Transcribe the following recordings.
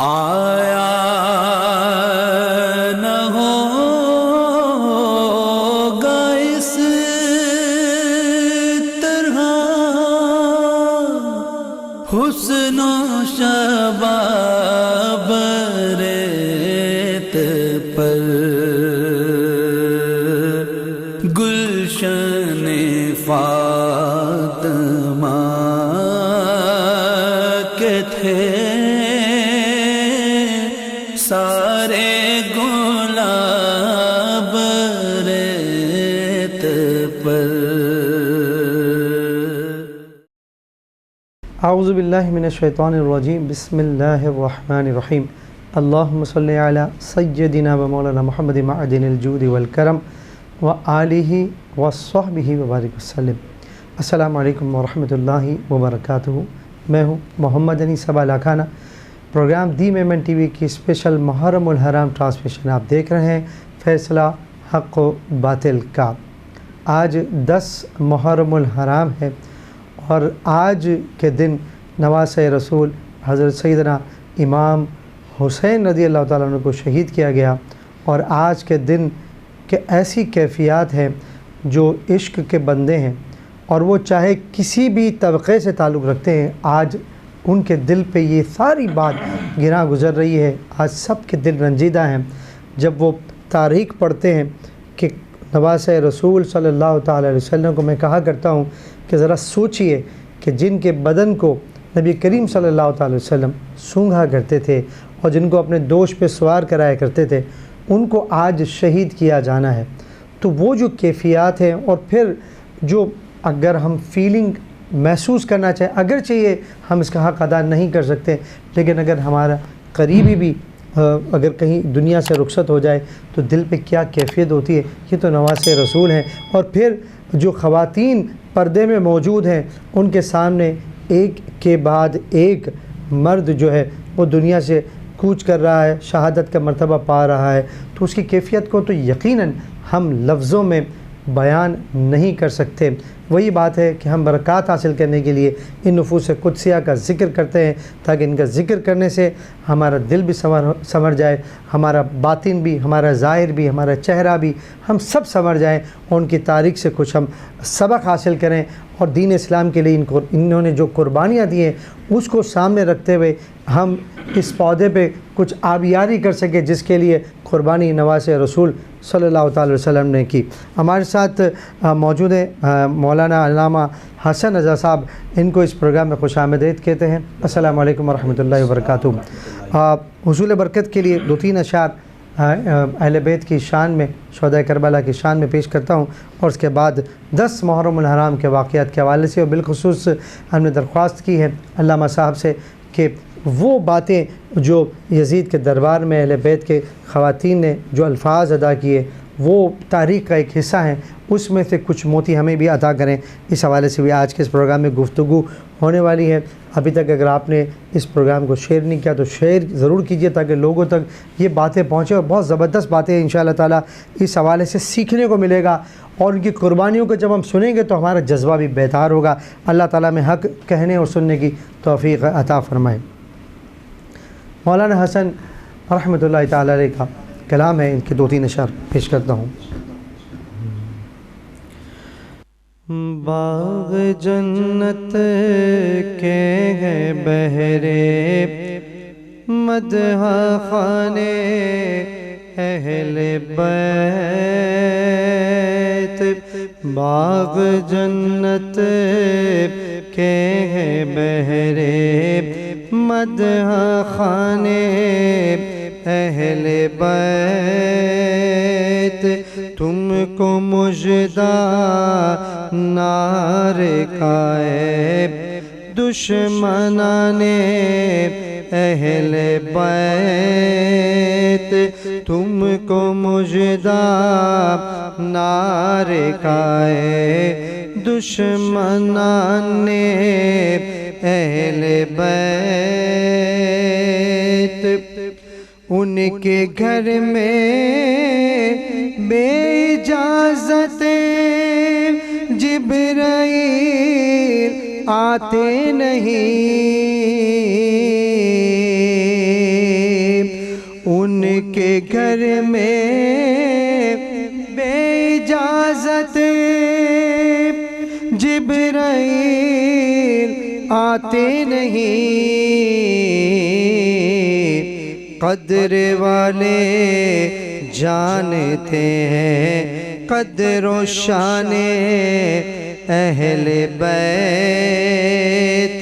آیا نہ ہوگا اس طرح حسن و شباب ریت پر گلشن فاطمہ کے تھے سارے گلاب ریت پر۔ اعوذ باللہ من الشیطان الرجیم، بسم اللہ الرحمن الرحیم۔ اللہم صلی علی سیدنا و مولانا محمد معدن الجود والکرم وآلہ وصحبہ وبارک وسلم۔ السلام علیکم ورحمۃ اللہ وبرکاتہ۔ میں ہوں محمد انیس بالا خانہ۔ Program the moment TV کی اسپیشل محرم الحرام ٹرانسمیشن آپ دیکھ رہے ہیں، فیصلہ حق و باطل کا۔ آج 10 محرم الحرام ہے اور آج کے دن نواسۂ رسول حضرت سیدنا امام حسین رضی اللہ تعالیٰ عنہ کو شہید کیا گیا، اور آج کے دن کہ ایسی کیفیات ہیں جو عشق کے بندے ہیں اور وہ چاہے کسی بھی طبقے سے تعلق رکھتے ہیں، آج ان کے دل پہ یہ ساری بات گراں گزر رہی ہے۔ آج سب کے دل رنجیدہ ہیں جب وہ تاریخ پڑھتے ہیں کہ نواسۂ رسول صلی اللہ تعالیٰ علیہ وسلم کو میں کہا کرتا ہوں کہ ذرا سوچئے کہ جن کے بدن کو نبی کریم صلی اللہ تعالیٰ علیہ وسلم سونگھا کرتے تھے اور جن کو اپنے دوش پہ سوار کرایا کرتے تھے، ان کو آج شہید کیا جانا ہے۔ تو وہ جو کیفیات ہیں، اور پھر جو اگر ہم فیلنگ محسوس کرنا چاہیں، اگرچہ یہ ہم اس کا حق ادا نہیں کر سکتے، لیکن اگر ہمارا قریبی بھی اگر کہیں دنیا سے رخصت ہو جائے تو دل پہ کیا کیفیت ہوتی ہے۔ یہ تو نواسۂ رسول ہیں۔ اور پھر جو خواتین پردے میں موجود ہیں، ان کے سامنے ایک کے بعد ایک مرد جو ہے وہ دنیا سے کوچ کر رہا ہے، شہادت کا مرتبہ پا رہا ہے، تو اس کی کیفیت کو تو یقیناً ہم لفظوں میں بیان نہیں کر سکتے۔ وہی بات ہے کہ ہم برکات حاصل کرنے کے لیے ان نفوس قدسیہ کا ذکر کرتے ہیں، تاکہ ان کا ذکر کرنے سے ہمارا دل بھی سنور جائے، ہمارا باطن بھی، ہمارا ظاہر بھی، ہمارا چہرہ بھی، ہم سب سنور جائیں اور ان کی تاریخ سے کچھ ہم سبق حاصل کریں، اور دین اسلام کے لیے انہوں نے جو قربانیاں دی ہیں اس کو سامنے رکھتے ہوئے ہم اس پودے پہ کچھ آبیاری کر سکیں جس کے لیے قربانی نواسۂ رسول صلی اللہ تعالی وسلم نے کی۔ ہمارے ساتھ موجود ہیں مولانا علامہ حسن رضا صاحب، ان کو اس پروگرام میں خوش آمدید کہتے ہیں۔ السلام علیکم ورحمۃ اللہ وبرکاتہ۔ حصول برکت کے لیے 2-3 اشعار اہل بیت کی شان میں، شہدائے کربلا کی شان میں پیش کرتا ہوں، اور اس کے بعد 10 محرم الحرام کے واقعات کے حوالے سے، اور بالخصوص ہم نے درخواست کی ہے علامہ صاحب سے کہ وہ باتیں جو یزید کے دربار میں اہل بیت کے خواتین نے جو الفاظ ادا کیے، وہ تاریخ کا ایک حصہ ہیں، اس میں سے کچھ موتی ہمیں بھی عطا کریں۔ اس حوالے سے بھی آج کے اس پروگرام میں گفتگو ہونے والی ہے۔ ابھی تک اگر آپ نے اس پروگرام کو شیئر نہیں کیا تو شیئر ضرور کیجیے تاکہ لوگوں تک یہ باتیں پہنچیں، اور بہت زبردست باتیں انشاءاللہ تعالیٰ اس حوالے سے سیکھنے کو ملے گا، اور ان کی قربانیوں کو جب ہم سنیں گے تو ہمارا جذبہ بھی بیدار ہوگا۔ اللہ تعالیٰ میں حق کہنے اور سننے کی توفیق عطا فرمائے۔ مولانا حسن رحمۃ اللہ تعالیٰ علیہ کا کلام ہے، ان کے 2-3 اشعار پیش کرتا ہوں۔ باغ جنت کے ہیں بہرے مدح خانے اہل بیت، باغ جنت کے ہیں بہرے مدح خانے اہل بیت، تم کو مژدہ نار کا ہے دشمنان اہل بیت، تم کو مژدہ نار کا ہے دشمنان اہل بیت، ان کے گھر میں بے اجازت جبرائیل آتے نہیں، ان کے گھر میں بے اجازت جبرائیل آتے نہیں، قدر والے جانتے ہیں قدر و شان اہل بیت،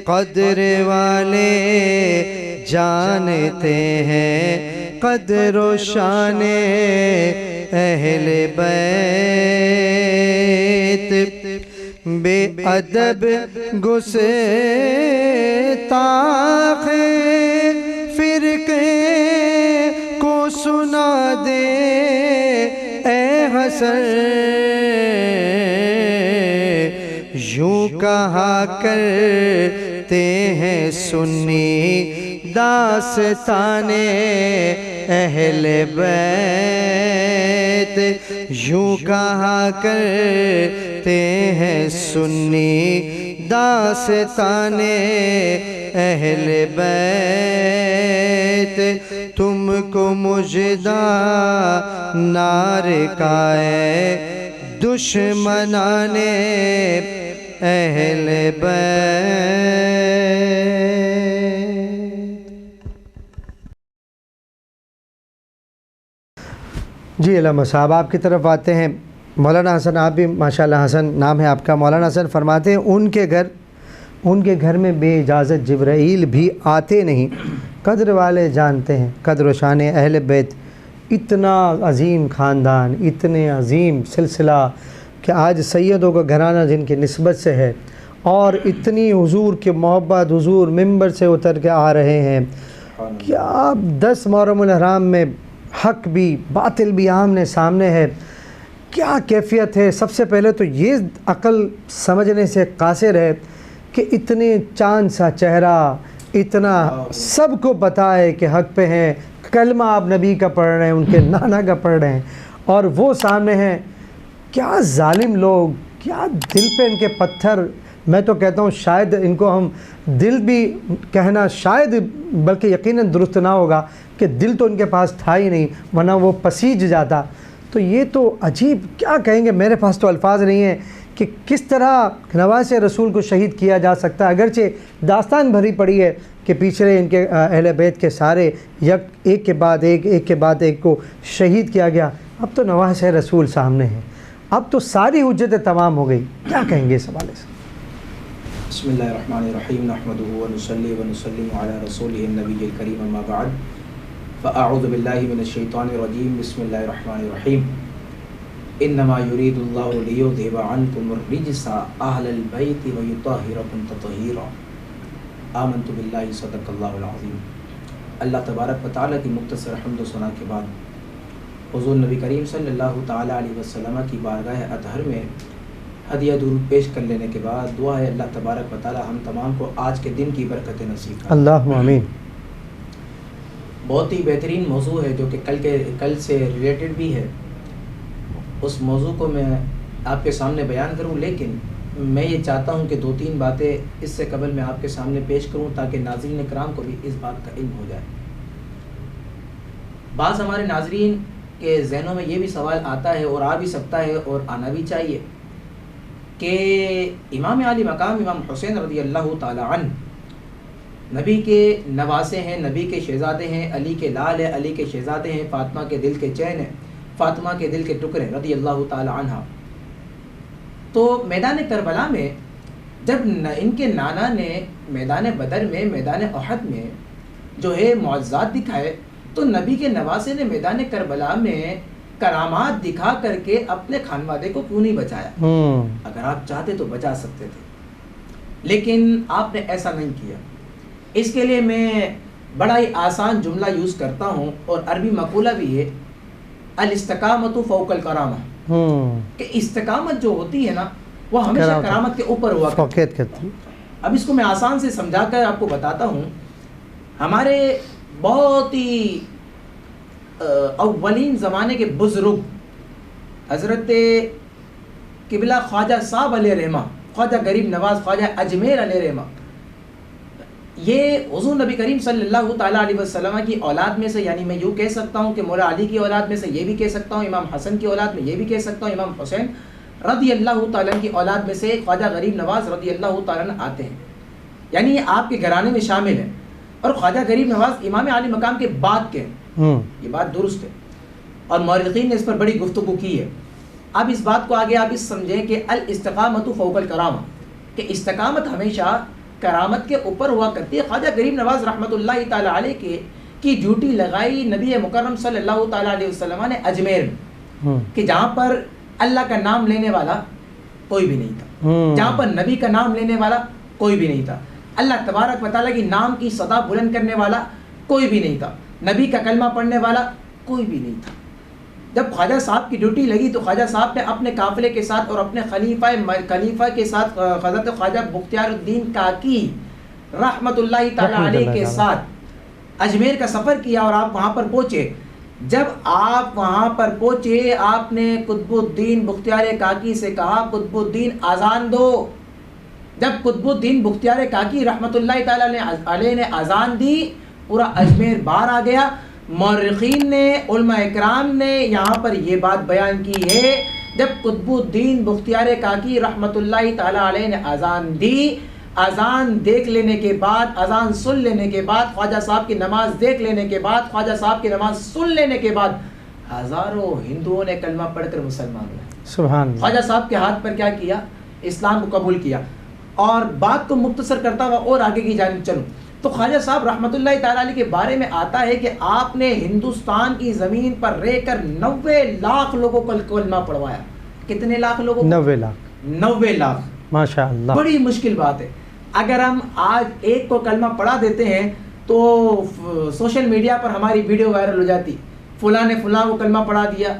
قدر والے جانتے ہیں قدر و شان اہل بیت، بے ادب گستاخ فرقے کو سنا دے اے حسن، یوں کہا کرتے ہیں سنی داستان اہل بیت، یوں کہا کرتے ہیں سنی داستان اہل بیت، تم کو مژدہ نار کا ہے دشمنان اہل بیت۔ جی علامہ صاحب آپ کی طرف آتے ہیں۔ مولانا حسن، آپ بھی ماشاءاللہ حسن نام ہے آپ کا، مولانا حسن فرماتے ہیں ان کے گھر میں بے اجازت جبرائیل بھی آتے نہیں، قدر والے جانتے ہیں قدر و شان اہل بیت۔ اتنا عظیم خاندان، اتنے عظیم سلسلہ کہ آج سیدوں کا گھرانہ جن کی نسبت سے ہے، اور اتنی حضور کی محبت، حضور ممبر سے اتر کے آ رہے ہیں کہ آپ 10 محرم الحرام میں حق بھی باطل بھی آمنے سامنے ہے، کیا کیفیت ہے؟ سب سے پہلے تو یہ عقل سمجھنے سے قاصر ہے کہ اتنے چاند سا چہرہ اتنا سب کو پتہ ہے کہ حق پہ ہیں، کلمہ آپ نبی کا پڑھ رہے ہیں، ان کے نانا کا پڑھ رہے ہیں، اور وہ سامنے ہیں۔ کیا ظالم لوگ، کیا دل پہ ان کے پتھر۔ میں تو کہتا ہوں شاید ان کو ہم دل بھی کہنا شاید بلکہ یقیناً درست نہ ہوگا کہ دل تو ان کے پاس تھا ہی نہیں، ورنہ وہ پسیج جاتا۔ تو یہ تو عجیب، کیا کہیں گے، میرے پاس تو الفاظ نہیں ہیں کہ کس طرح نواز رسول کو شہید کیا جا سکتا ہے۔ اگرچہ داستان بھری پڑی ہے کہ پیچھے ان کے اہل بیت کے سارے ایک کے بعد ایک کو شہید کیا گیا، اب تو نواز رسول سامنے ہیں، اب تو ساری حجتیں تمام ہو گئی، کیا کہیں گے اس حوالے سے؟ بسم اللہ الرحمن الرحیم، نحمدہ ونصلی ونسلم علی رسولہ النبی الکریم، اما بعد، فاعوذ باللہ من الشیطان الرجیم، بسم اللہ الرحمن الرحیم، انما یرید اللہ لیذہب عنکم الرجس اہل البیت ویطہرکم تطہیرا، آمنت باللہ صدق اللہ العظیم۔ اللہ تبارک و تعالیٰ کی مختصر حمد و ثنا کے بعد حضور نبی کریم صلی اللہ تعالیٰ علیہ وسلم کی بارگاہ اطہر میں ہدیہ درود پیش کر لینے کے بعد دعا ہے اللہ تبارک و تعالیٰ ہم تمام کو آج کے دن کی برکت نصیب کرے۔ اللہم آمین۔ بہت ہی بہترین موضوع ہے جو کہ کل سے ریلیٹڈ بھی ہے، اس موضوع کو میں آپ کے سامنے بیان کروں، لیکن میں یہ چاہتا ہوں کہ 2-3 باتیں اس سے قبل میں آپ کے سامنے پیش کروں تاکہ ناظرین کرام کو بھی اس بات کا علم ہو جائے۔ بعض ہمارے ناظرین کے ذہنوں میں یہ بھی سوال آتا ہے اور آ بھی سکتا ہے اور آنا بھی چاہیے کہ امام علی مقام امام حسین رضی اللہ تعالی عنہ نبی کے نواسے ہیں، نبی کے شہزادے ہیں، علی کے لال ہیں، علی کے شہزادے ہیں، فاطمہ کے دل کے چین ہیں، فاطمہ کے دل کے ٹکڑے رضی اللہ تعالی عنہ۔ تو میدان کربلا میں جب ان کے نانا نے میدان بدر میں، میدان احد میں جو ہے معجزات دکھائے، تو نبی کے نواسے نے میدان کربلا میں کرامات دکھا کر کے اپنے خانوادے کو کیوں نہیں بچایا؟ اگر آپ چاہتے تو بچا سکتے تھے، لیکن آپ نے ایسا نہیں کیا۔ اس کے لیے میں بڑا ہی آسان جملہ یوز کرتا ہوں اور عربی مقولہ بھی ہے، الاستقامت فوق الکرامہ، کہ استقامت جو ہوتی ہے نا وہ ہمیشہ کرامت کے اوپر ہوا کرتی ہے۔ اب اس کو میں آسان سے سمجھا کر آپ کو بتاتا ہوں۔ ہمارے بہت ہی اولین زمانے کے بزرگ حضرت قبلہ خواجہ صاحب علیہ رحمہ، خواجہ غریب نواز، خواجہ اجمیر علیہ رحمہ، یہ حضور نبی کریم صلی اللہ تعالیٰ علیہ وسلم کی اولاد میں سے، یعنی میں یوں کہہ سکتا ہوں کہ مولا علی کی اولاد میں سے یہ بھی کہہ سکتا ہوں، امام حسن کی اولاد میں یہ بھی کہہ سکتا ہوں، امام حسین رضی اللہ تعالیٰ کی اولاد میں سے خواجہ غریب نواز رضی اللہ تعالیٰ آتے ہیں، یعنی یہ آپ کے گھرانے میں شامل ہیں. اور خواجہ غریب نواز امام عالی مقام کے بعد کے ہیں، یہ بات درست ہے، اور مورخین نے اس پر بڑی گفتگو کی ہے. اب اس بات کو آگے آپ اس سمجھیں کہ الاستقامت فوق الکرامہ، کہ استقامت ہمیشہ کرامت کے اوپر ہوا کرتی ہے. خواجہ غریب نواز رحمۃ اللہ تعالی علیہ کی ڈیوٹی لگائی نبی مکرم صلی اللہ تعالیٰ علیہ وسلم نے اجمیر میں، کہ جہاں پر اللہ کا نام لینے والا کوئی بھی نہیں تھا، جہاں پر نبی کا نام لینے والا کوئی بھی نہیں تھا، اللہ تبارک و تعالیٰ کی نام کی صدا بلند کرنے والا کوئی بھی نہیں تھا، نبی کا کلمہ پڑھنے والا کوئی بھی نہیں تھا. جب خواجہ صاحب کی ڈیوٹی لگی تو خواجہ صاحب نے اپنے قافلے کے ساتھ اور اپنے خلیفہ کے ساتھ حضرت خواجہ بختیار الدین کاکی رحمت اللہ تعالی علیہ کے ساتھ اجمیر کا سفر کیا، اور آپ وہاں پر پہنچے. جب آپ وہاں پر پہنچے آپ نے قطب الدین بختیار کاکی سے کہا قطب الدین اذان دو. جب قطب الدین بختیار کاکی رحمت اللہ تعالی علیہ نے اذان دی پورا اجمیر باہر آ گیا. مورخین نے علماء اکرام نے یہاں پر یہ بات بیان کی ہے، جب قطب الدین بختیار کاکی رحمت اللہ تعالی علیہ نے اذان دی، اذان دیکھ لینے کے بعد، اذان سن لینے کے بعد، خواجہ صاحب کی نماز دیکھ لینے کے بعد، خواجہ صاحب کی نماز سن لینے کے بعد ہزاروں ہندوؤں نے کلمہ پڑھ کر مسلمان ہوئے. سبحان اللہ. خواجہ صاحب کے ہاتھ پر کیا کیا؟ اسلام کو قبول کیا. اور بات کو مختصر کرتا ہوا اور آگے کی جانب چلوں تو خواجہ صاحب رحمۃ اللہ تعالیٰ علیہ کے بارے میں آتا ہے کہ آپ نے ہندوستان کی زمین پر رہ کر 90 لاکھ لوگوں کو کلمہ پڑھوایا. کتنے لاکھ لوگوں کو؟ 90 لاکھ. ماشاء اللہ. بڑی مشکل بات ہے. اگر ہم آج ایک کو کلمہ پڑھا دیتے ہیں تو سوشل میڈیا پر ہماری ویڈیو وائرل ہو جاتی، فلاں نے فلاں کو کلمہ پڑھا دیا.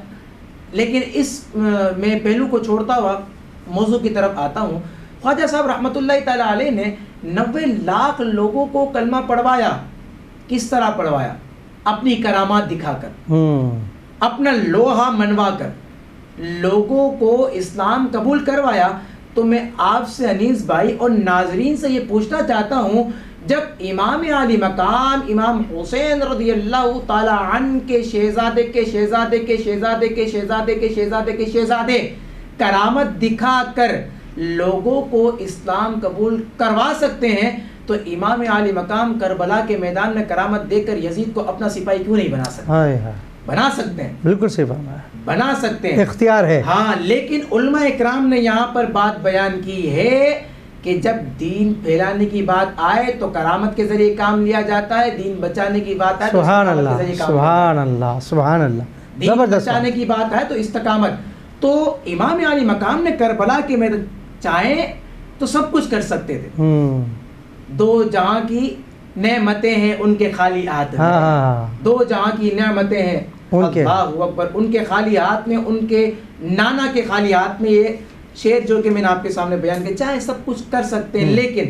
لیکن اس میں پہلو کو چھوڑتا ہوا موضوع کی طرف آتا ہوں. خواجہ صاحب رحمۃ اللہ تعالیٰ علیہ نے 90 لاکھ لوگوں کو کلمہ پڑھوایا. کس طرح پڑھوایا؟ اپنی کرامات دکھا کر، اپنا لوہا منوا کر لوگوں کو اسلام قبول کروایا. تو میں آپ سے انیس بھائی اور ناظرین سے یہ پوچھنا چاہتا ہوں، جب امام عالی مقام امام حسین رضی اللہ تعالی عنہ کے شہزادے کے شہزادے کے شہزادے کے شہزادے کے شہزادے کے شہزادے کرامت دکھا کر لوگوں کو اسلام قبول کروا سکتے ہیں تو امام عالی مقام کربلا کے میدان میں کرامت دے کر یزید کو اپنا سپاہی کیوں نہیں بنا سکتے؟ بنا سکتے ہیں، بالکل صحیح فرمایا، بنا سکتے ہیں، اختیار ہے. ہاں، لیکن علماء اکرام نے یہاں پر بات بیان کی ہے کہ جب دین پھیلانے کی بات آئے تو کرامت کے ذریعے کام لیا جاتا ہے، دین بچانے کی بات آئے تو سبحان اللہ سبحان اللہ سبحان اللہ، دین بچانے کی بات آئے تو استقامت. تو امام عالی مقام نے کربلا کے میدان چاہیں تو سب کچھ کر سکتے تھے. دو جہاں کی نعمتیں ہیں ان کے خالی ہاتھ میں، دو جہاں کی نعمتیں ہیں اللہ اکبر ان کے خالی ہاتھ میں، ان کے نانا کے خالی ہاتھ میں. یہ شعر جو کہ میں نے آپ کے سامنے بیان کیا، چاہے سب کچھ کر سکتے ہیں، لیکن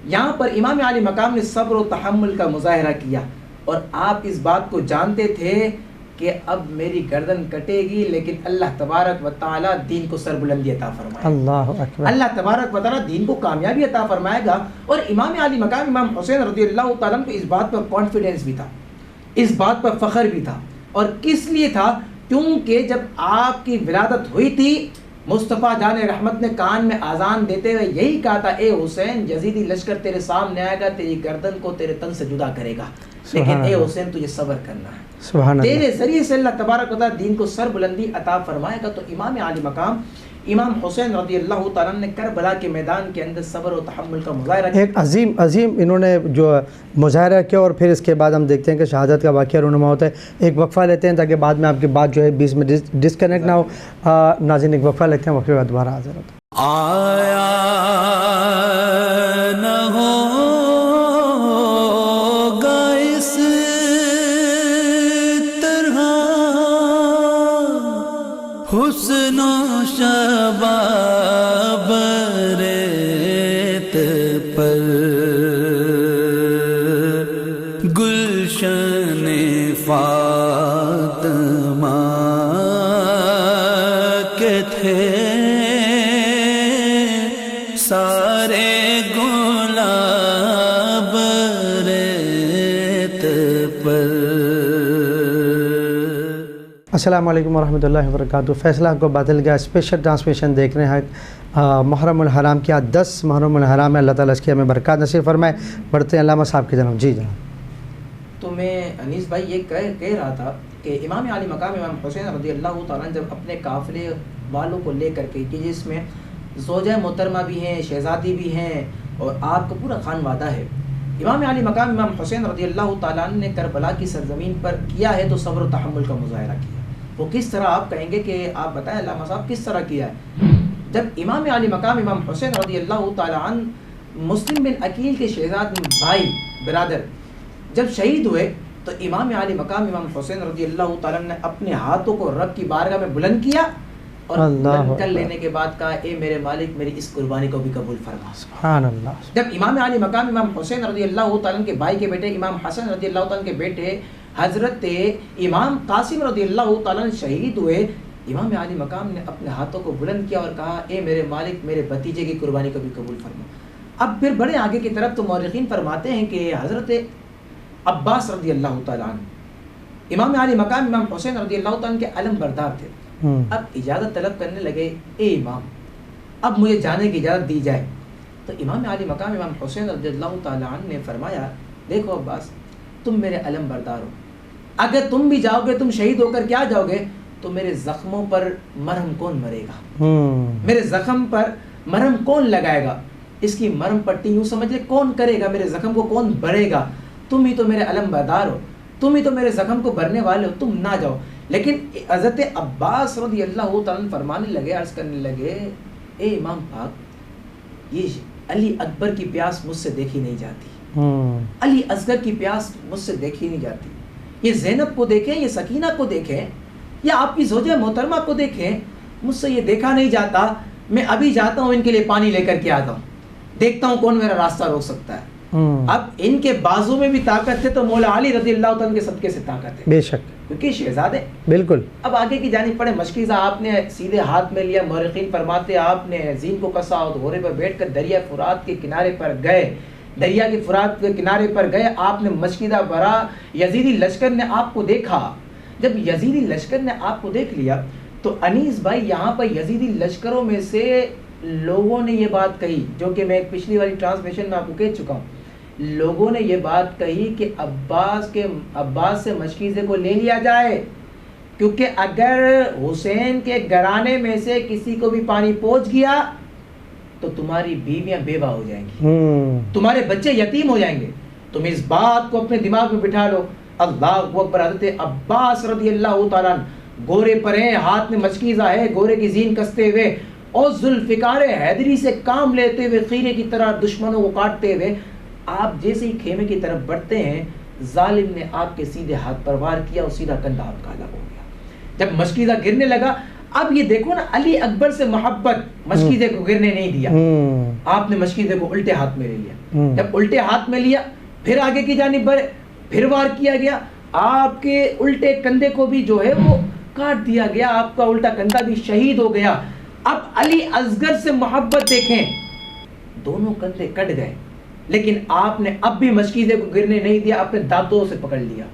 یہاں پر امام عالی مقام نے صبر و تحمل کا مظاہرہ کیا. اور آپ اس بات کو جانتے تھے کہ اب میری گردن کٹے گی، لیکن اللہ تبارک و تعالیٰ دین کو سربلندی عطا فرمائے. اللہ اکبر. اللہ تبارک و تعالیٰ دین کو کامیابی عطا فرمائے گا. اور امام عالی مقام امام حسین رضی اللہ تعالیٰ کو اس بات پر کانفیڈنس بھی تھا، اس بات پر فخر بھی تھا. اور کس لیے تھا؟ کیونکہ جب آپ کی ولادت ہوئی تھی مصطفیٰ جان رحمت نے کان میں اذان دیتے ہوئے یہی کہا تھا، اے حسین یزیدی لشکر تیرے سامنے آئے گا، تیری گردن کو تیرے تن سے جدا کرے گا، لیکن اے حسین تجھے صبر کرنا ہے، تیرے ذریعے سے اللہ تبارک و تعالیٰ دین کو سر بلندی عطا فرمائے گا. تو امام عالی مقام امام حسین رضی اللہ تعالیٰ نے کربلا کے میدان کے اندر صبر و تحمل کا مظاہرہ کیا. ایک عظیم انہوں نے جو مظاہرہ کیا، اور پھر اس کے بعد ہم دیکھتے ہیں کہ شہادت کا واقعہ رونما ہوتا ہے. ایک وقفہ لیتے ہیں تاکہ بعد میں آپ کی بات جو ہے بیچ میں ڈسکنیکٹ نہ ہو. ناظرین ایک وقفہ لیتے ہیں، وقفے کے بعد دوبارہ حاضر ہوتا ہے. آیا نہ ہوگا اس طرح حسن و شباب ریت پر گلشن فاطمہ کے تھے سارے گلاب السلام علیکم ورحمۃ اللہ وبرکاتہ. فیصلہ کو بدل گیا اسپیشل ٹرانسمیشن دیکھ رہے ہیں محرم الحرام کیا 10 محرم الحرام ہے. اللہ تعالیٰ اس کی ہمیں برکات نصیب فرمائے. بڑھتے ہیں علامہ صاحب کی جناب. جی جناب. تو میں انیس بھائی یہ کہہ رہا تھا کہ امام علی مقام امام حسین رضی اللہ تعالیٰ جب اپنے قافلے والوں کو لے کر کے کہ جس میں زوجہ محترمہ بھی ہیں, شہزادی بھی ہیں اور آپ کا پورا خانوادہ ہے, امام علی مقام امام حسین رضی اللہ تعالیٰ نے کربلا کی سرزمین پر کیا ہے تو صبر و تحمل کا مظاہرہ کیا. وہ کس طرح آپ کہیں گے کہ آپ بتائیں علامہ صاحب کس طرح کیا ہے. جب امام علی مقام امام حسین رضی اللہ تعالیٰ عنہ مسلم بن عقیل کے شہزاد بھائی برادر جب شہید ہوئے تو امام علی مقام امام حسین رضی اللہ تعالیٰ نے اپنے ہاتھوں کو رب کی بارگاہ میں بلند کیا اور بلند کر لینے کے بعد کہا اے میرے مالک میری اس قربانی کو بھی قبول فرما. سبحان اللہ. جب امام علی مقام امام حسین رضی اللہ تعالیٰ کے بھائی کے بیٹے امام حسن رضی اللہ تعالیٰ کے بیٹے حضرت امام قاسم رضی اللہ تعالیٰ شہید ہوئے, امام علی مقام نے اپنے ہاتھوں کو بلند کیا اور کہا اے میرے مالک میرے بھتیجے کی قربانی کو بھی قبول فرما. اب پھر بڑے آگے کی طرف تو مورخین فرماتے ہیں کہ حضرت عباس رضی اللہ تعالیٰ عنہ امام علی مقام امام حسین رضی اللہ تعالیٰ کے علم بردار تھے. اب اجازت طلب کرنے لگے اے امام اب مجھے جانے کی اجازت دی جائے. تو امام علی مقام امام حسین رضی اللہ تعالیٰ عنہ نے فرمایا دیکھو عباس تم میرے علم بردار ہو, اگر تم بھی جاؤ گے تم شہید ہو کر کیا جاؤ گے تو میرے زخموں پر مرہم کون مرے گا, میرے زخم پر مرہم کون لگائے گا, اس کی مرہم پٹی یوں سمجھ لے کون کرے گا, میرے زخم کو کون بھرے گا, تم ہی تو میرے علم بردار ہو, تم ہی تو میرے زخم کو بھرنے والے ہو, تم نہ جاؤ. لیکن حضرت عباس رضی اللہ تعالیٰ فرمانے لگے عرض کرنے لگے اے امام پاک یہ علی اکبر کی پیاس مجھ سے دیکھی نہیں جاتی, علی اصغر کی پیاس مجھ سے دیکھی نہیں جاتی, یہ زینب کو دیکھیں یہ سکینہ کو دیکھیں یا آپ کی زوجہ محترمہ کو دیکھیں, مجھ سے یہ دیکھا نہیں جاتا, میں ابھی جاتا ہوں ان کے لیے پانی لے کر کے آتا ہوں, دیکھتا ہوں کون میرا راستہ روک سکتا ہے. اب ان کے بازو میں بھی طاقت ہے تو مولا علی رضی اللہ تعالیٰ کے صدقے سے طاقت ہے, بے شک کیونکہ شہزادے. بالکل. اب آگے کی جانب پڑھے مشکیزہ آپ نے سیدھے ہاتھ میں لیا, مورخین فرماتے آپ نے زین کو کسا اور گھوڑے پر بیٹھ کر دریا فرات کے کنارے پر گئے, دریا کے فرات کے کنارے پر گئے, آپ نے مشکیزہ بھرا, یزیدی لشکر نے آپ کو دیکھا. جب یزیدی لشکر نے آپ کو دیکھ لیا تو انیس بھائی یہاں پر یزیدی لشکروں میں سے لوگوں نے یہ بات کہی جو کہ میں پچھلی والی ٹرانسمیشن میں آپ کو کہہ چکا ہوں, لوگوں نے یہ بات کہی کہ عباس سے مشکیزے کو لے لیا جائے, کیونکہ اگر حسین کے گھرانے میں سے کسی کو بھی پانی پہنچ گیا تو تمہاری بیویاں بیوہ ہو جائیں گی, تمہارے بچے یتیم ہو جائیں گے. تم اس بات کو اپنے دماغ میں بٹھا لو. اللہ اکبر. حضرت عباس رضی اللہ تعالیٰ گھوڑے پر ہیں, ہاتھ میں مشکیزہ ہے, گھوڑے کی زین کستے ہوئے اور ذوالفقار حیدری سے کام لیتے ہوئے خیرے کی طرح دشمنوں کو کاٹتے ہوئے آپ جیسے ہی خیمے کی طرف بڑھتے ہیں ظالم نے آپ کے سیدھے ہاتھ پر وار کیا اور سیدھا کندھا آپ کا الگ ہو گیا. جب مشکیزہ گرنے لگا, اب یہ دیکھو نا علی اکبر سے محبت مشکیزے کو گرنے نہیں دیا, آپ نے مشکیزے کو الٹے ہاتھ میں لے لیا. جب الٹے ہاتھ میں لیا پھر آگے کی جانب بڑھے, پھر وار کیا گیا, آپ کے الٹے کندھے کو بھی جو ہے وہ کاٹ دیا گیا, آپ کا الٹا کندھا بھی شہید ہو گیا. اب علی اصغر سے محبت دیکھیں, دونوں کندھے کٹ گئے لیکن آپ نے اب بھی مشکیزے کو گرنے نہیں دیا, اپنے دانتوں سے پکڑ لیا.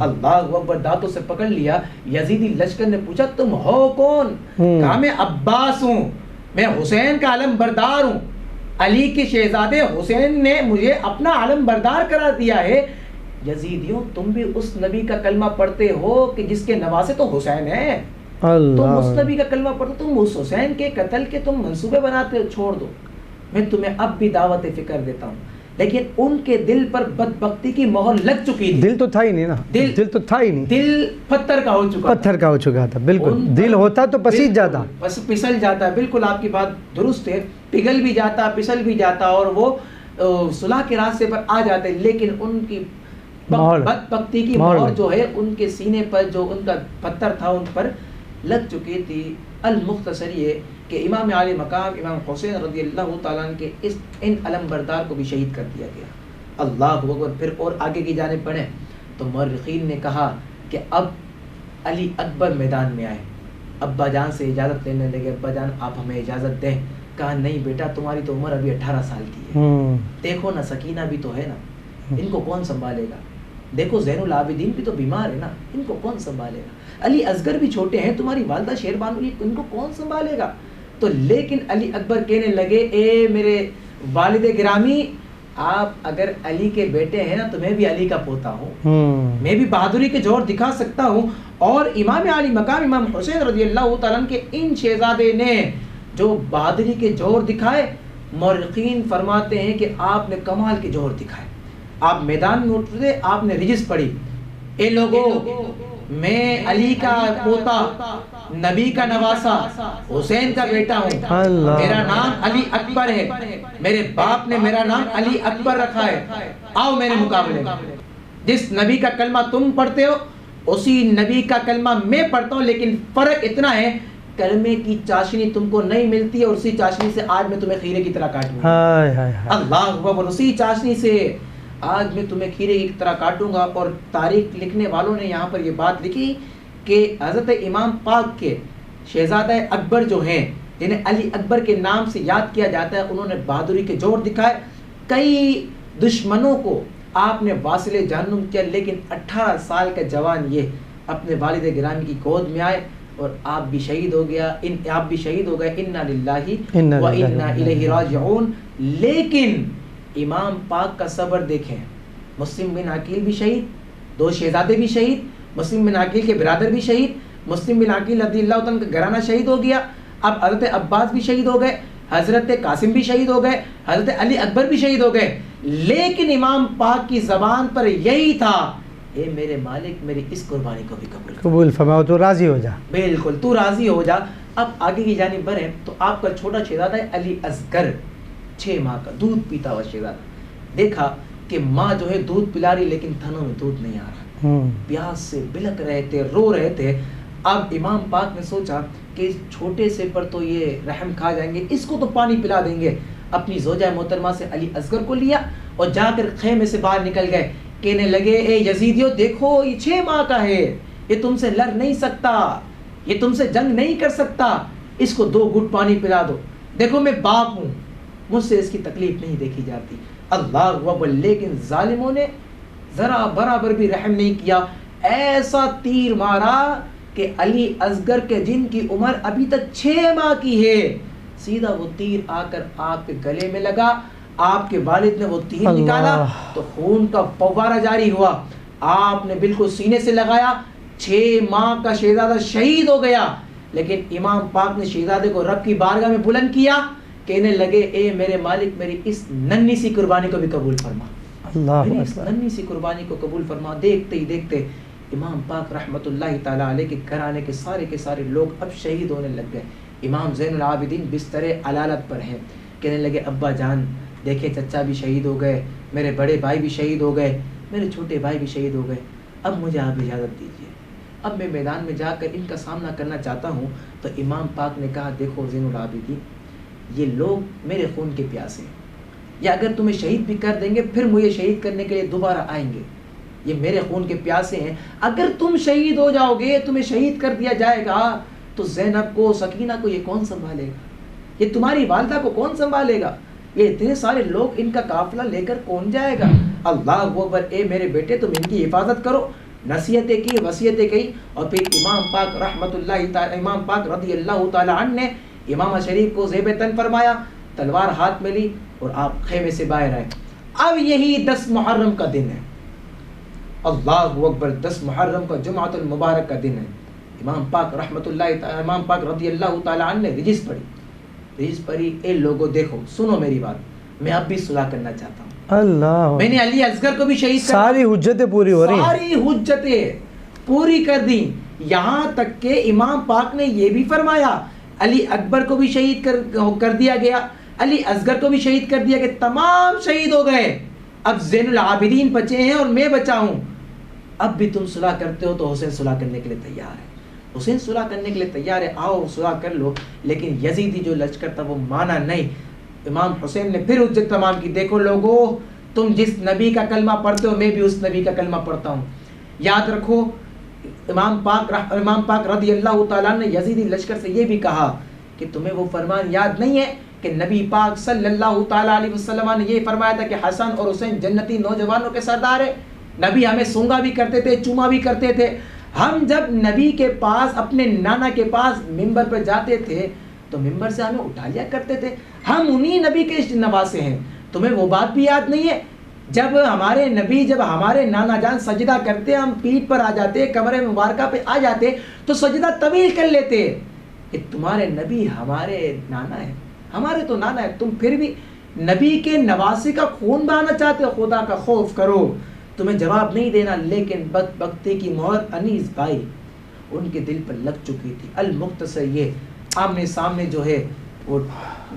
اللہ اکبر. دانتوں سے پکڑ لیا. یزیدی لشکر نے پوچھا تم ہو کون؟ کہا میں عباس ہوں, میں حسین کا علم بردار ہوں, علی کے شہزادے حسین نے مجھے اپنا علم بردار کرا دیا ہے. یزیدیوں تم بھی اس نبی کا کلمہ پڑھتے ہو کہ جس کے نواسے تو حسین ہیں, تم اس نبی کا کلمہ پڑھتے, تم اس حسین کے قتل کے تم منصوبے بناتے ہو, چھوڑ دو. میں تمہیں اب بھی دعوت فکر دیتا ہوں. لیکن ان کے دل پر بدبختی کی مہر لگ چکی تھی. دل تو تھا ہی نہیں نا, دل تو تھا ہی نہیں, دل پتھر کا ہو چکا, پتھر کا ہو چکا تھا. بالکل دل ہوتا تو پسیج جاتا, پسل جاتا. بالکل آپ کی بات درست ہے, پگھل بھی جاتا, پسل بھی جاتا اور وہ صلح کے راستے پر آ جاتے. لیکن ان کی بدبختی کی مہر جو ہے ان کے سینے پر جو ان کا پتھر تھا ان پر لگ چکی تھی. المختصر یہ کہ امام علی مقام امام حسین رضی اللہ تعالیٰ کے ان علم بردار کو بھی شہید کر دیا گیا. اللہ اکبر. پھر اور آگے کی جانب پڑھیں تو مورخین نے کہا کہ اب علی اکبر میدان میں آئے, ابا جان سے اجازت لینے لگے, ابا جان آپ ہمیں اجازت دیں. کہا نہیں بیٹا تمہاری تو عمر ابھی 18 سال کی ہے, دیکھو نا سکینہ بھی تو ہے نا, ان کو کون سنبھالے گا. دیکھو زین العابدین بھی تو بیمار ہے نا، ان کو کون سنبھالے گا؟ علی اصغر بھی چھوٹے ہیں، تمہاری والدہ شیر بانو ان کو کون سنبھالے گا؟ تو لیکن علی اکبر کہنے لگے اے میرے والد گرامی، آپ اگر علی کے بیٹے ہیں نا تو میں بھی علی کا پوتا ہوں، میں بھی بہادری کے جوہر دکھا سکتا ہوں. اور امام علی مقام امام حسین رضی اللہ تعالیٰ عنہ کے ان شہزادے نے جو بہادری کے جوہر دکھائے، مورخین فرماتے ہیں کہ آپ نے کمال کے جوہر دکھائے. آپ میدان میں اترے، آپ نے رجس پڑھی، اے لوگو میں علی کا پوتا، نبی کا نواسا، حسین کا بیٹا ہوں، میرا نام علی اکبر ہے، میرے باپ نے میرا نام علی اکبر رکھا ہے، آؤ میرے مقابلے میں. جس نبی کا کلمہ تم پڑھتے ہو اسی نبی کا کلمہ میں پڑھتا ہوں، لیکن فرق اتنا ہے کلمے کی چاشنی تم کو نہیں ملتی ہے، اور اسی چاشنی سے آج میں تمہیں کھیرے کی طرح کاٹوں گا. اللہ اکبر. اسی چاشنی سے آج میں تمہیں کھیرے کی طرح کاٹوں گا. اور تاریخ لکھنے والوں نے یہاں پر یہ بات لکھی کہ حضرت امام پاک کے شہزادہ اکبر جو ہیں، جنہیں علی اکبر کے نام سے یاد کیا جاتا ہے، انہوں نے بہادری کے جوہر دکھائے. کئی دشمنوں کو آپ نے واصل جہنم کیا، لیکن 18 سال کا جوان یہ اپنے والد گرامی کی گود میں آئے اور آپ بھی شہید ہو گیا. آپ بھی شہید ہو گئے. انا للہ و انا الیہ راجعون. لیکن امام پاک کا صبر دیکھیں. مسلم بن عقیل بھی شہید، 2 شہزادے بھی شہید، مسلم بن عقیل کے برادر بھی شہید، مسلم بن عقیل رضی اللہ عنہ کا گھرانہ شہید ہو گیا. اب حضرت عباس بھی شہید ہو گئے، حضرت قاسم بھی شہید ہو گئے، حضرت علی اکبر بھی شہید ہو گئے. لیکن امام پاک کی زبان پر یہی تھا، اے میرے مالک میری اس قربانی کو بھی قبول فرماؤ، تو راضی ہو جا. بالکل تو راضی ہو جا. اب آگے کی جانب بڑھیں تو آپ کا چھوٹا شہزادہ ہے علی اصغر، 6 ماہ کا دودھ پیتا ہوا شہزادہ. دیکھا کہ ماں جو ہے دودھ پلا رہی لیکن تھنوں میں دودھ نہیں آ رہا، پیاس سے بلک رہے تھے، رو رہے تھے. اب امام پاک نے سوچا کہ اس چھوٹے سے پر تو یہ رحم کھا جائیں گے، اس کو تو پانی پلا دیں گے. اپنی زوجہ محترمہ سے علی اصغر کو لیا اور جا کر خیمے سے باہر نکل گئے. کہنے لگے اے یزیدیو دیکھو یہ 6 ماہ کا ہے، یہ تم سے لڑ نہیں سکتا، یہ تم سے جنگ نہیں کر سکتا، اس کو 2 گھٹ پانی پلا دو. دیکھو میں باپ ہوں، مجھ سے اس کی تکلیف نہیں دیکھی جاتی. اللہ اکبر. لیکن ظالموں نے ذرا برابر بھی رحم نہیں کیا. ایسا تیر مارا کہ علی اصغر کے جن کی عمر ابھی تک 6 ماہ کی ہے، سیدھا وہ تیر آ کر آپ کے گلے میں لگا. آپ کے والد نے وہ تیر نکالا تو خون کا فوارہ جاری ہوا. آپ نے بالکل سینے سے لگایا، 6 ماہ کا شہزادہ شہید ہو گیا. لیکن امام پاک نے شہزادے کو رب کی بارگاہ میں بلند کیا، کہنے لگے اے میرے مالک میری اس ننھی سی قربانی کو بھی قبول فرما، میری اس ننھی سی قربانی کو قبول فرما. دیکھتے ہی دیکھتے امام پاک رحمت اللہ تعالیٰ علیہ کے گھرانے کے سارے لوگ اب شہید ہونے لگ گئے. امام زین العابدین بستر علالت پر ہیں. کہنے لگے ابا جان دیکھیں چچا بھی شہید ہو گئے، میرے بڑے بھائی بھی شہید ہو گئے، میرے چھوٹے بھائی بھی شہید ہو گئے، اب مجھے آپ اجازت دیجیے، اب میں میدان میں جا کر ان کا سامنا کرنا چاہتا ہوں. تو امام پاک نے کہا دیکھو زین العابدین، یہ لوگ میرے خون کے پیاسے ہیں، یا اگر تمہیں شہید بھی کر دیں گے پھر مجھے شہید کرنے کے لیے دوبارہ آئیں گے. یہ میرے خون کے پیاسے ہیں، اگر تم شہید ہو جاؤ گے، تمہیں شہید کر دیا جائے گا تو زینب کو، سکینہ کو یہ کون سنبھالے گا؟ یہ تمہاری والدہ کو کون سنبھالے گا؟ یہ اتنے سارے لوگ ان کا قافلہ لے کر کون جائے گا؟ اللہ اکبر. اے میرے بیٹے تم ان کی حفاظت کرو. نصیحتیں کی، وصیتیں کی. اور پھر امام پاک رحمت اللہ تعالی، امام پاک رضی اللہ تعالی عنہ نے امام شریف کو زیب تن فرمایا، تلوار ہاتھ میں لی اور آپ خیمے سے باہر آئے. اب یہی 10 محرم کا دن ہے. اللہ اکبر. 10 محرم کا جمعۃ المبارک کا دن ہے. امام پاک رحمت اللہ تعالی، امام پاک رضی اللہ تعالی عنہ نے رجس پڑھی. اے لوگوں دیکھو سنو میری بات، میں اب بھی صلح کرنا چاہتا ہوں. اللہ، میں نے علی اصغر کو بھی شہید کر، ساری حجتیں پوری ہو رہی ہیں، ساری حجتیں پوری کر دی. یہاں تک کہ امام پاک نے یہ بھی فرمایا علی اکبر کو بھی شہید کر دیا گیا، علی اصغر کو بھی شہید کر دیا گیا، تمام شہید ہو گئے. اب زین العابدین بچے ہیں اور میں بچا ہوں. اب بھی تم صلح کرتے ہو تو حسین صلح کرنے کے لیے تیار ہے، حسین صلح کرنے کے لیے تیار ہے، آؤ صلح کر لو. لیکن یزیدی جو لشکر تھا وہ مانا نہیں. امام حسین نے پھر حجت تمام کی، دیکھو لوگو تم جس نبی کا کلمہ پڑھتے ہو میں بھی اس نبی کا کلمہ پڑھتا ہوں. یاد رکھو امام پاک رضی اللہ تعالیٰ نے یزیدی لشکر سے یہ بھی کہا کہ تمہیں وہ فرمان یاد نہیں ہے کہ نبی پاک صلی اللہ تعالیٰ علیہ وسلم نے یہ فرمایا تھا کہ حسن اور حسین جنتی نوجوانوں کے سردار ہے. نبی ہمیں سونگا بھی کرتے تھے، چوما بھی کرتے تھے. ہم جب نبی کے پاس اپنے نانا کے پاس ممبر پہ جاتے تھے تو ممبر سے ہمیں اٹھا لیا کرتے تھے. ہم انہی نبی کے نواسے ہیں. تمہیں وہ بات بھی یاد نہیں ہے جب ہمارے نبی، جب ہمارے نانا جان سجدہ کرتے، ہم پیٹھ پر آ جاتے، کمر مبارکہ پہ آ جاتے تو سجدہ طویل کر لیتے کہ تمہارے نبی ہمارے نانا ہے، ہمارے تو نانا ہے، تم پھر بھی نبی کے نواسے کا خون بہانا چاہتے ہو. خدا کا خوف کرو. تمہیں جواب نہیں دینا. لیکن بدبختی کی مہر انیس بھائی ان کے دل پر لگ چکی تھی. المختصر یہ آمنے سامنے جو ہے وہ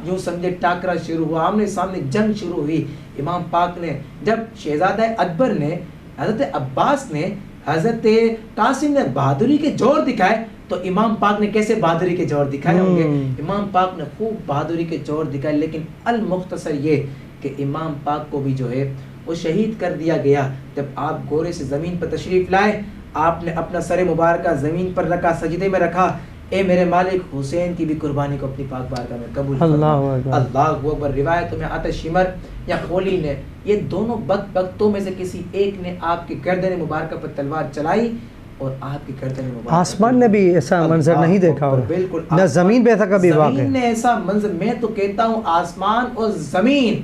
یوں سمجھے ٹاکرا شروع ہوا، آمنے سامنے جنگ شروع ہوئی. امام پاک نے جب شہزادہ اکبر نے، حضرت عباس نے، حضرت قاسم نے بہادری کے جوہر دکھائے تو امام پاک نے کیسے بہادری کے جوہر دکھائے ہوں گے؟ امام پاک نے خوب بہادری کے جوہر دکھائے. لیکن المختصر یہ کہ امام پاک کو بھی جو ہے وہ شہید کر دیا گیا. جب آپ گورے سے زمین پر تشریف لائے، آپ نے اپنا سر مبارکہ زمین پر رکھا، سجدے میں رکھا. اے میرے مالک، حسین کی بھی قربانی کو اپنی پاک بارگاہ میں قبول فرما. اللہ اکبر. روایتوں میں آتا ہے شمر یا خولی نے، یہ دونوں بدبختوں میں سے کسی ایک نے آپ کی گردن مبارکہ پر تلوار چلائی اور آپ کی گردن مبارکہ. آسمان نے بھی ایسا منظر نہیں دیکھا ہوگا، بالکل نہ زمین پہ ایسا کبھی واقع. زمین نے ایسا منظر، میں تو کہتا ہوں آسمان اور زمین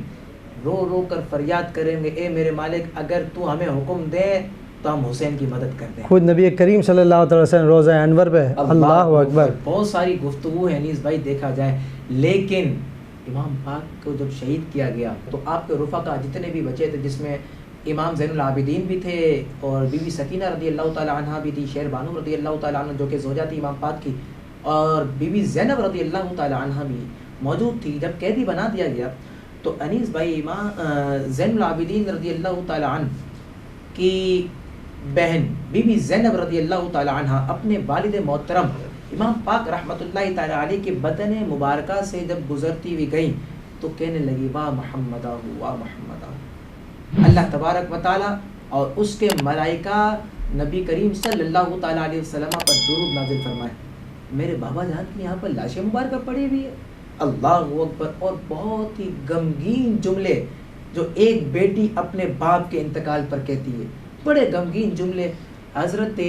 رو رو کر فریاد کریں گے، اے میرے مالک اگر تو ہمیں حکم دے تو ہم حسین کی مدد کر دیں. خود نبی کریم صلی اللہ علیہ وسلم روزہ انور پہ. اللہ اکبر. بہت ساری گفتگو ہے انیس بھائی دیکھا جائے. لیکن امام پاک کو جب شہید کیا گیا تو آپ کے رفقا جتنے بھی بچے تھے، جس میں امام زین العابدین بھی تھے اور بی بی سکینہ رضی اللہ تعالی عنہا بھی تھی، شیر بانو رضی اللہ تعالی عنہ جو کہ زوجہ تھی امام پاک کی، اور بی بی زینب رضی اللہ تعالی عنہا بھی موجود تھی. جب قیدی بنا دیا گیا تو انیس بھائی امام زین العابدین رضی اللہ تعالی عنہ کی بہن بی بی زینب رضی اللہ تعالی عنہ اپنے والد محترم امام پاک رحمۃ اللہ تعالی علیہ کے بدن مبارکہ سے جب گزرتی ہوئی گئی تو کہنے لگی واہ محمد واہ محمد. اللہ تبارک و تعالی اور اس کے ملائکہ نبی کریم صلی اللہ تعالی علیہ وسلم پر درود نازل فرمائے. میرے بابا جان کی یہاں پر لاشیں مبارکہ پڑی ہوئی ہے. اللہ اکبر. اور بہت ہی غمگین جملے جو ایک بیٹی اپنے باپ کے انتقال پر کہتی ہے، بڑے غمگین جملے. حضرت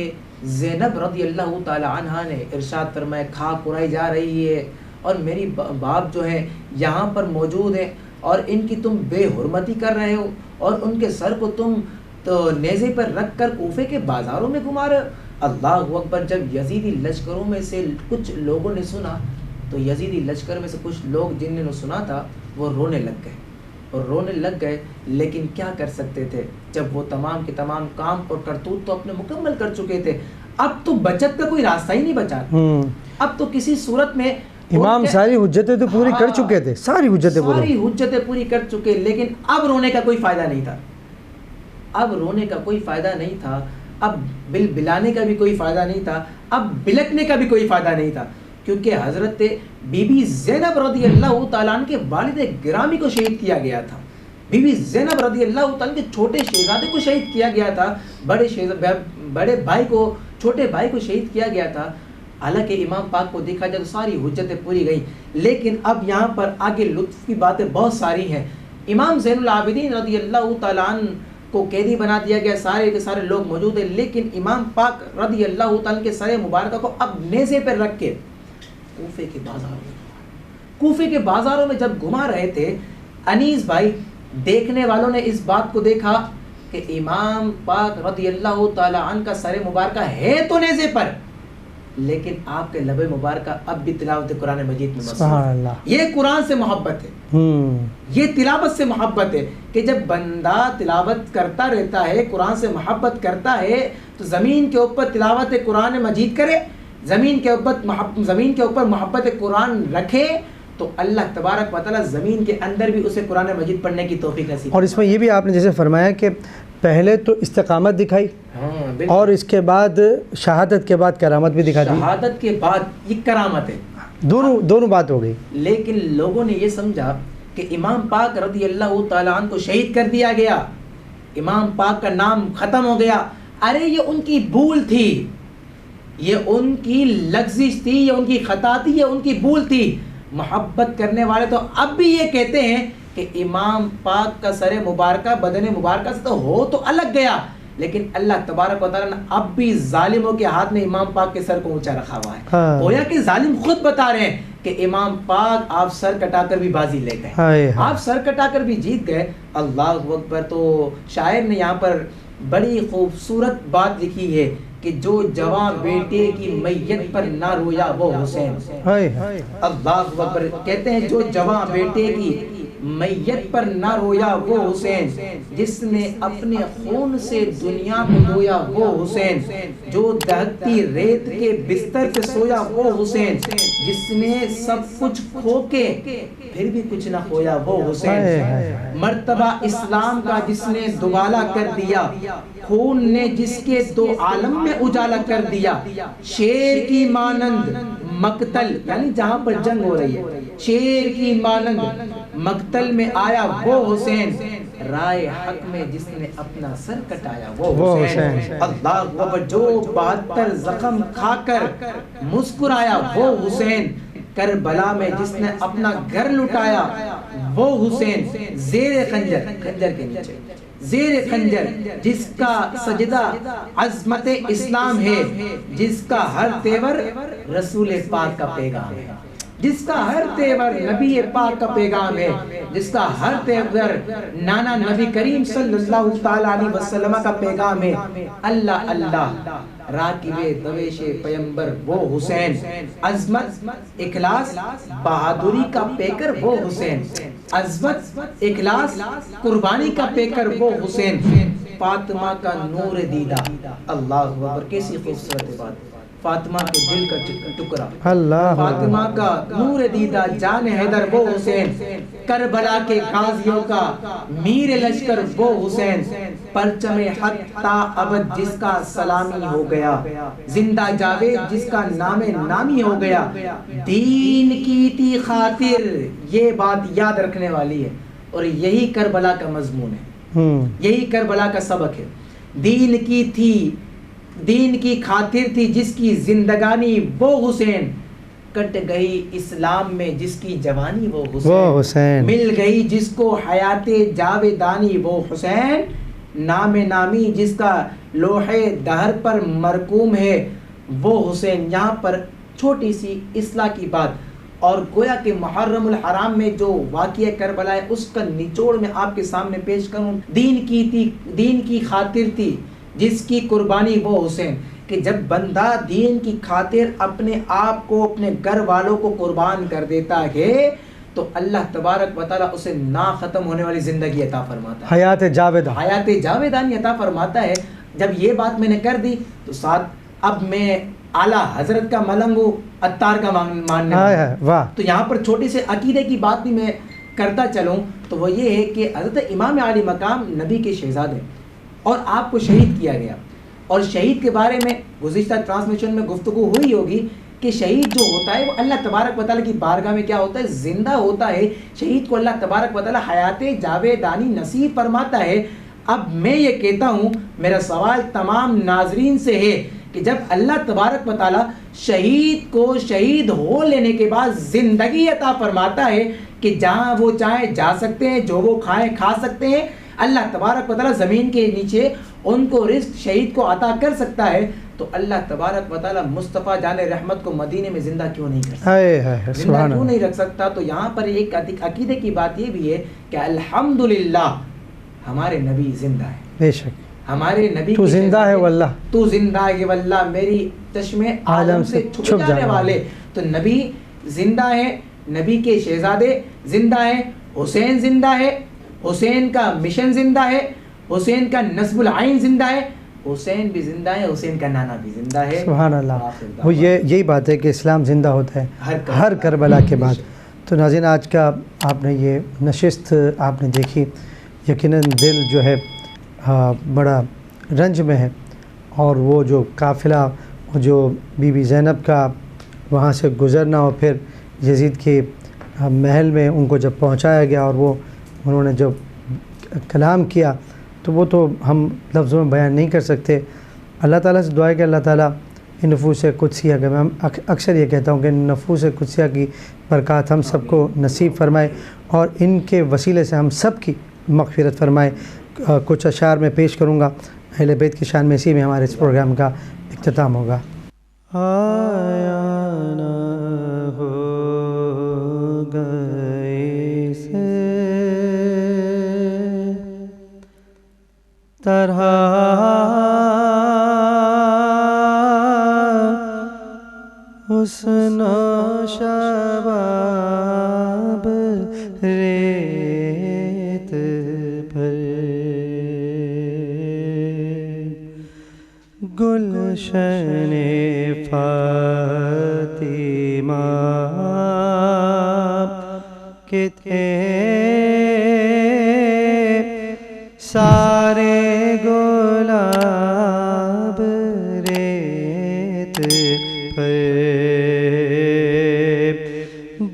زینب رضی اللہ تعالی عنہا نے ارشاد فرمایا خاک اڑائی جا رہی ہے اور میری باپ جو ہے یہاں پر موجود ہیں اور ان کی تم بے حرمتی کر رہے ہو اور ان کے سر کو تم تو نیزے پر رکھ کر کوفے کے بازاروں میں گھما رہے ہو. اللہ اکبر. جب یزیدی لشکروں میں سے کچھ لوگوں نے سنا تو یزیدی لشکر میں سے کچھ لوگ جن نے سنا تھا وہ رونے لگ گئے اور رونے لگ گئے. لیکن کیا کر سکتے تھے جب وہ تمام کے تمام کام اور کرتوت تو اپنے مکمل کر چکے تھے. اب تو بچت کا کوئی راستہ ہی نہیں بچا. اب تو کسی صورت میں امام ساری حجتیں تو پوری کر چکے تھے، ساری حجتیں پوری کر چکے. لیکن اب رونے کا کوئی فائدہ نہیں تھا. اب رونے کا کوئی فائدہ نہیں تھا. اب بل بلانے کا بھی کوئی فائدہ نہیں تھا. اب بلکنے کا بھی کوئی فائدہ نہیں تھا. کیونکہ حضرت بی بی زینب رضی اللہ تعالیٰ عنہ کے والد گرامی کو شہید کیا گیا تھا. بی بی زینب رضی اللہ تعالیٰ کے چھوٹے شہزادے کو شہید کیا گیا تھا. بڑے بھائی کو، چھوٹے بھائی کو شہید کیا گیا تھا. حالانکہ امام پاک کو دیکھا جائے تو ساری حجتیں پوری گئیں. لیکن اب یہاں پر آگے لطف کی باتیں بہت ساری ہیں. امام زین العابدین رضی اللہ تعالیٰ عنہ کو قیدی بنا دیا گیا، سارے کے سارے لوگ موجود ہیں. لیکن امام پاک رضی اللہ تعالیٰ کے سر مبارکہ کو اب نیزے پر رکھ کے کوفے کے بازاروں میں جب گھما رہے تھے، انیس بھائی دیکھنے والوں نے اس بات کو دیکھا کہ امام پاک رضی اللہ تعالی عنہ کا سر مبارکہ ہے تو نیزے پر، لیکن آپ کے لب مبارکہ اب بھی تلاوت قرآن مجید میں مصروف. یہ قرآن سے محبت ہے، یہ تلاوت سے محبت ہے کہ جب بندہ تلاوت کرتا رہتا ہے، قرآن سے محبت کرتا ہے تو زمین کے اوپر تلاوت قرآن مجید کرے، زمین کے اوپر محبت قرآن رکھے تو اللہ تبارک و تعالیٰ زمین کے اندر بھی اسے قرآن مجید پڑھنے کی توفیق نصیب. اور اس میں یہ بھی آپ نے جیسے فرمایا کہ پہلے تو استقامت دکھائی اور اس کے بعد شہادت کے بعد کرامت بھی دکھا دی. شہادت کے بعد یہ کرامت ہے، دونوں بات ہو گئی. لیکن لوگوں نے یہ سمجھا کہ امام پاک رضی اللہ تعالیٰ عنہ کو شہید کر دیا گیا، امام پاک کا نام ختم ہو گیا. ارے یہ ان کی بھول تھی، یہ ان کی لغزش تھی، یہ ان کی خطا تھی، یہ ان کی بھول تھی. محبت کرنے والے تو اب بھی یہ کہتے ہیں کہ امام پاک کا سر مبارکہ بدن مبارکہ سے تو ہو تو الگ گیا، لیکن اللہ تبارک و تعالیٰ نے اب بھی ظالموں کے ہاتھ میں امام پاک کے سر کو اونچا رکھا ہوا ہے. گویا کہ ظالم خود بتا رہے ہیں کہ امام پاک آپ سر کٹا کر بھی بازی لے گئے, آپ سر کٹا کر بھی جیت گئے. اللہ اکبر. تو شاعر نے یہاں پر بڑی خوبصورت بات لکھی ہے کہ جو جوان بیٹے کی میت پر نہ رویا وہ حسین. اللہ اکبر. کہتے ہیں جو جوان بیٹے کی میت پر نہ رویا وہ حسین, جس نے اپنے خون سے دنیا کو دھویا وہ حسین, جو دہکتی ریت کے بستر پہ سویا وہ حسین, جس نے سب کچھ کھو کے پھر بھی کچھ نہ کھویا وہ حسین, مرتبہ اسلام کا جس نے دوبالا کر دیا, خون نے جس کے دو عالم میں اجالا کر دیا, شیر کی مانند مقتل یعنی جہاں پر جنگ ہو رہی ہے, شیر کی مانند مقتل میں آیا وہ حسین, رائے حق میں جس نے اپنا سر کٹایا وہ حسین. اللہ اکبر. جو 72 زخم کھا کر مسکرایا وہ حسین, کربلا میں جس نے اپنا گھر لٹایا وہ حسین, زیر خنجر, خنجر کے نیچے زیر خنجر جس کا سجدہ عظمت اسلام ہے, جس کا ہر تیور رسول پاک کا پیغام ہے, جس کا ہر تیور نبی پاک کا پیغام ہے, جس کا ہر تیور نانا نبی کریم صلی اللہ تعالی علیہ وسلم کا پیغام ہے. اللہ اللہ راکب دویش پیمبر وہ حسین, عظمت اخلاص بہادری کا پیکر وہ حسین, عظمت اخلاص قربانی کا پیکر وہ حسین, فاطمہ کا نور دیدہ. اللہ اکبر. کیسی خوبصورت بات, فاطمہ کے دل کا ٹکڑا, فاطمہ کا نور دیدہ جان حیدر وہ حسین, کربلا کے غازیوں کا میر لشکر وہ حسین, پرچم حق تا ابد جس کا سلامی ہو گیا, زندہ جاوید جس کا نام نامی ہو گیا, دین کی تھی خاطر. یہ بات یاد رکھنے والی ہے اور یہی کربلا کا مضمون ہے, یہی کربلا کا سبق ہے. دین کی تھی, دین کی خاطر تھی جس کی زندگانی وہ حسین, کٹ گئی اسلام میں جس کی جوانی وہ حسین, مل گئی جس کو حیات جاویدانی وہ حسین, نام نامی جس کا لوحے دہر پر مرقوم ہے وہ حسین. یہاں پر چھوٹی سی اصلاح کی بات, اور گویا کہ محرم الحرام میں جو واقعہ کربلا ہے اس کا نچوڑ میں آپ کے سامنے پیش کروں. دین کی تھی, دین کی خاطر تھی جس کی قربانی وہ حسین, کہ جب بندہ دین کی خاطر اپنے آپ کو اپنے گھر والوں کو قربان کر دیتا ہے تو اللہ تبارک و تعالیٰ اسے نہ ختم ہونے والی زندگی عطا فرماتا ہے, حیات جاویدانی عطا فرماتا ہے. جب یہ بات میں نے کر دی تو ساتھ اب میں اعلیٰ حضرت کا ملنگ ہوں, عطار کا ماننے والا. تو یہاں پر چھوٹی سے عقیدے کی بات بھی میں کرتا چلوں تو وہ یہ ہے کہ حضرت امام علی مقام نبی کے شہزادے اور آپ کو شہید کیا گیا, اور شہید کے بارے میں گزشتہ ٹرانسمیشن میں گفتگو ہوئی ہوگی کہ شہید جو ہوتا ہے وہ اللہ تبارک و تعالیٰ کی بارگاہ میں کیا ہوتا ہے, زندہ ہوتا ہے. شہید کو اللہ تبارک و تعالیٰ حیات جاویدانی نصیب فرماتا ہے. اب میں یہ کہتا ہوں, میرا سوال تمام ناظرین سے ہے کہ جب اللہ تبارک و تعالیٰ شہید کو شہید ہو لینے کے بعد زندگی عطا فرماتا ہے کہ جہاں وہ چاہیں جا سکتے ہیں, جو وہ کھائیں کھا سکتے ہیں, اللہ تبارک و تعالیٰ زمین کے نیچے ان کو رزق شہید کو عطا کر سکتا ہے, تو اللہ تبارک و تعالیٰ مصطفیٰ جان رحمت کو مدینے میں زندہ کیوں نہیں کر سکتا, زندہ کیوں نہیں رکھ سکتا. تو یہاں پر ایک عقیدے کی بات یہ بھی ہے کہ الحمدللہ ہمارے نبی زندہ ہے, بے شک ہمارے نبی تو زندہ ہے واللہ, تو زندہ ہے واللہ میری چشمے عالم سے چھپ جانے والے. تو نبی زندہ ہے, نبی کے شہزادے زندہ ہیں, حسین زندہ ہے, حسین کا مشن زندہ ہے, حسین کا نسب العین زندہ ہے, حسین بھی زندہ ہے, حسین کا نانا بھی زندہ ہے. سبحان اللہ. وہ یہی بات ہے کہ اسلام زندہ ہوتا ہے ہر کربلا کے بعد. تو ناظرین آج کا آپ نے یہ نشست آپ نے دیکھی, یقیناً دل جو ہے بڑا رنج میں ہے, اور وہ جو قافلہ جو بی بی زینب کا وہاں سے گزرنا اور پھر یزید کے محل میں ان کو جب پہنچایا گیا اور وہ انہوں نے جب کلام کیا تو وہ تو ہم لفظوں میں بیان نہیں کر سکتے. اللہ تعالیٰ سے دعا ہے کہ اللہ تعالیٰ ان نفوس قدسیہ کے, میں اکثر یہ کہتا ہوں کہ نفوس قدسیہ کی برکات ہم سب کو نصیب فرمائے اور ان کے وسیلے سے ہم سب کی مغفرت فرمائے. کچھ اشعار میں پیش کروں گا اہل بیت کی شان میں اسی میں ہمارے اس پروگرام کا اختتام ہوگا. آیا نہ ہو گئے سے طرح حسن و شباب ریت پر گلشن فاطمہ کے تھے سارے گلاب ریت پر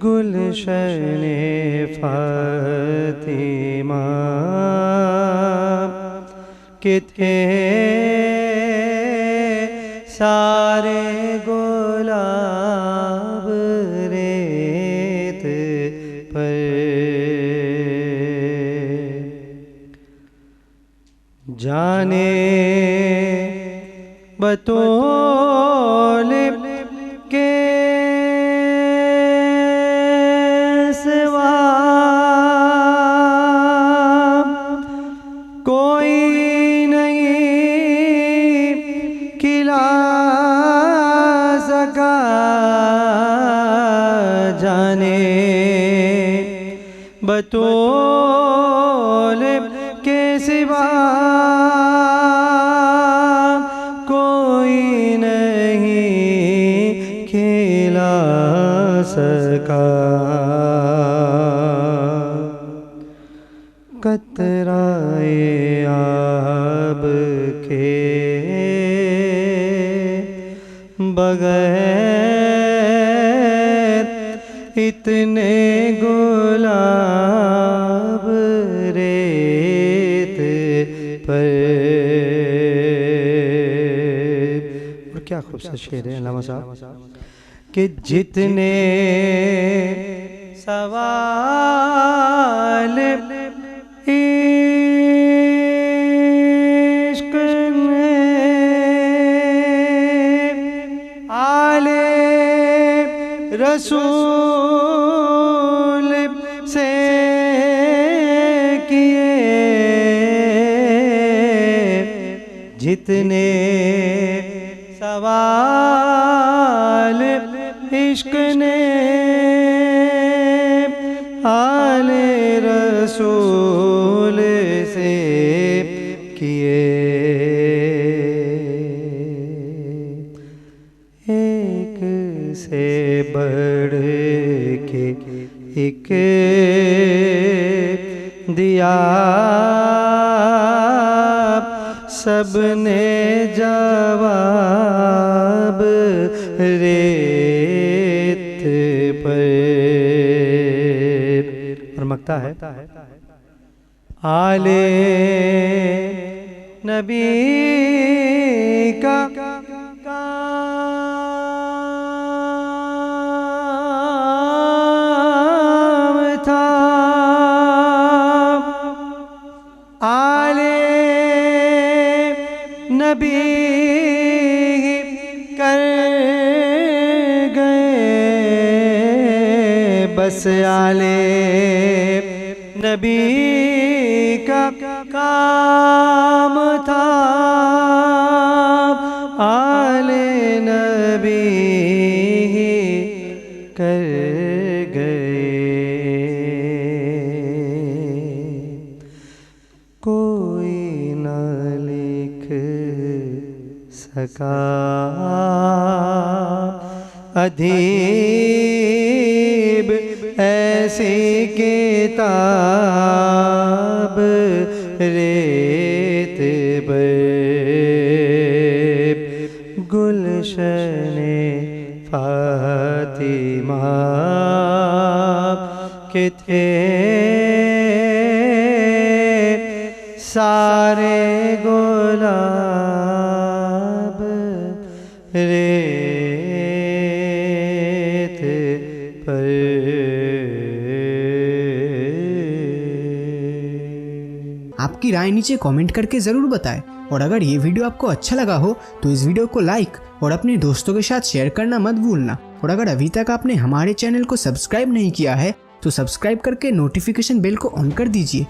گلشن فاطمہ کے تھے سارے گلاب ریت پر جانے بطول کے سوا کوئی نہیں کھلا سکا جانے بطول کے سوا کوئی نہیں کھلا سکا قطرۂ آب کے بغیر اتنے گلاب ریت پر. اور کیا خوبصورت شعر ہے علامہ صاحب کہ جتنے سوال عشق نے آل رسول سے کیے جتنے سوال عشق نے آل رسول سے کیے ایک سے بڑھ کے ایک دیا سب نے جواب ریت پر. اور مکتا ہے آل نبی کا کام تھا آل نبی کر گئے بس آل نبی کا کام تھا آل نبی کر گئے کوئی نہ لکھ سکا ادیب ایسی کتاب ریت پر گلشن فاطمہ کے تھے سارے گلاب ریت پر. آپ کی رائے نیچے کامنٹ کر کے ضرور بتائیں اور اگر یہ ویڈیو آپ کو اچھا لگا ہو تو اس ویڈیو کو لائک اور اپنے دوستوں کے ساتھ شیئر کرنا مت بھولنا، اور اگر ابھی تک آپ نے ہمارے چینل کو سبسکرائب نہیں کیا ہے تو سبسکرائب کر کے نوٹیفیکیشن بیل کو آن کر دیجیے